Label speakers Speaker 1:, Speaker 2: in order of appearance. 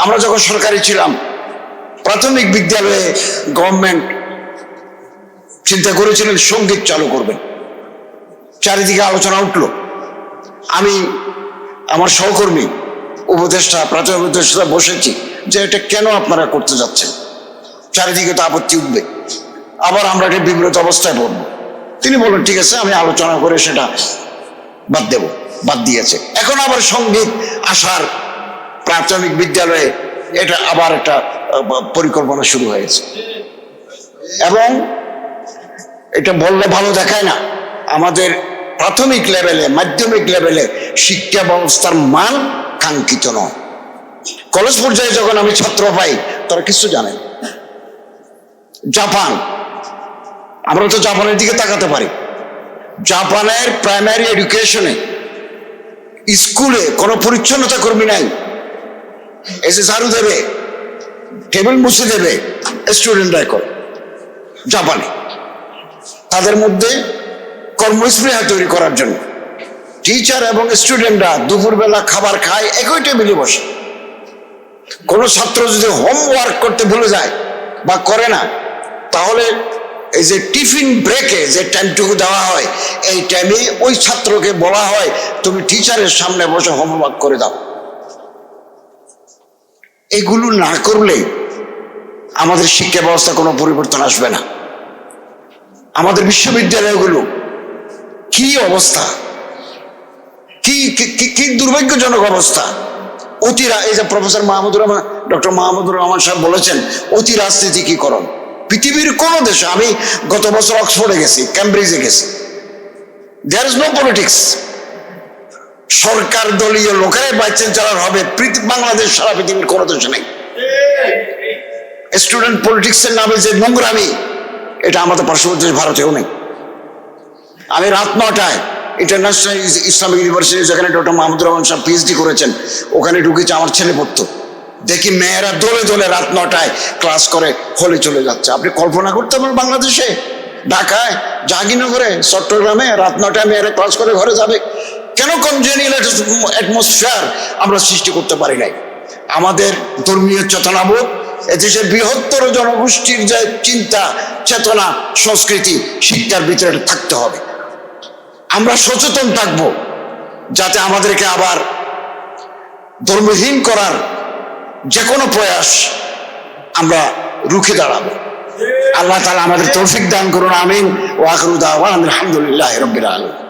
Speaker 1: আমরা যখন সরকারি ছিলাম, প্রাথমিক বিদ্যালয়ে গভর্নমেন্ট চিন্তা করেছিলেন সঙ্গীত চালু করবেন। চারিদিকে আলোচনা উঠলো। আমি আমার সহকর্মী উপদেষ্টা, প্রাথমিক উপদেষ্টা বসেছি যে এটা কেন আপনারা করতে যাচ্ছেন, চারিদিকে তো আপত্তি উঠবে, আবার আমরা একটা বিব্রত অবস্থায় পড়বো। তিনি বললেন ঠিক আছে, আমি আলোচনা করে সেটা বাদ দেব। বাদ দিয়েছে। এখন আবার সঙ্গীত আসার প্রাথমিক বিদ্যালয়ে এটা আবার একটা পরিকল্পনা শুরু হয়েছে। এবং এটা বললে ভালো দেখায় না, আমাদের প্রাথমিক লেভেলে, মাধ্যমিক লেভেলে শিক্ষা ব্যবস্থার মান কাঙ্ক্ষিত নয়। কলেজ পর্যায়ে যখন আমি ছাত্র পাই, তারা কিছু জানে না। জাপান, আমরা তো জাপানের দিকে তাকাতে পারি। জাপানের প্রাইমারি এডুকেশনে স্কুলে কোনো পরিচ্ছন্নতা কর্মী নাই, এসে ঝাড়ু দেবে, টেবিল মুছে দেবে, স্টুডেন্টরাই করে। জাপানে তাদের মধ্যে কর্মস্পৃহা তৈরি করার জন্য টিচার এবং স্টুডেন্টরা দুপুরবেলা খাবার খায় একই টেবিলে বসে। কোনো ছাত্র যদি হোমওয়ার্ক করতে ভুলে যায় বা করে না, তাহলে এই যে টিফিন ব্রেকে যে টাইমটুকু দেওয়া হয়, এই টাইমে ওই ছাত্রকে বলা হয় তুমি টিচারের সামনে বসে হোমওয়ার্ক করে দাও। এগুলো না করলে আমাদের শিক্ষা ব্যবস্থা কোনো পরিবর্তন আসবে না। আমাদের বিশ্ববিদ্যালয়গুলো কি অবস্থা, কি দুর্ভাগ্যজনক অবস্থা। এই যে প্রফেসর মাহমুদুর রহমান, ডক্টর মাহমুদুর রহমান সাহেব বলেছেন অতি রাজনীতিকীকরণ। পৃথিবীর কোন দেশে, আমি গত বছর অক্সফোর্ডে গেছি, ক্যামব্রিজে গেছি, দেয়ার ইজ নো পলিটিক্স। সরকার দলীয় লোকেরাই ভাইস চ্যান্সেলর হবে, বাংলাদেশ সারা পৃথিবীর কোনো দেশে নেই। স্টুডেন্ট পলিটিক্সের নামে যে নোংরামি, এটা আমাদের পার্শ্ববর্তী ভারতেও নেই। আমি রাত 9টায় ইন্টারন্যাশনাল ইসলামিক ইউনিভার্সিটি, যেখানে ডক্টর মাহমুদুর রহমান সাহেব পিএইচডি করেছেন, ওখানে ঢুকেছে, আমার ছেলে পড়তো। দেখি মেয়েরা দলে দলে রাত 9টায় ক্লাস করে হলে চলে যাচ্ছে। আপনি কল্পনা করতে পারেন বাংলাদেশে, ঢাকায়, জাহাঙ্গীরনগরে, চট্টগ্রামে রাত 9টায় মেয়েরা ক্লাস করে ঘরে যাবে? কেন কনজেনিয়াল অ্যাটমসফিয়ার আমরা সৃষ্টি করতে পারি নাই? আমাদের ধর্মীয় চেতনাবোধ, এদেশের বৃহত্তর জনগোষ্ঠীর যে চিন্তা, চেতনা, সংস্কৃতি, শিক্ষার ভিতরে থাকতে হবে। আমরা সচেতন থাকব যাতে আমাদেরকে আবার ধর্মহীন করার যে কোনো প্রয়াস আমরা রুখে দাঁড়াবো। আল্লাহ তাআলা আমাদের তৌফিক দান করুন। আমিন। ওয়া আখিরু দাওয়ানা আলহামদুলিল্লাহি রাব্বিল আলামিন।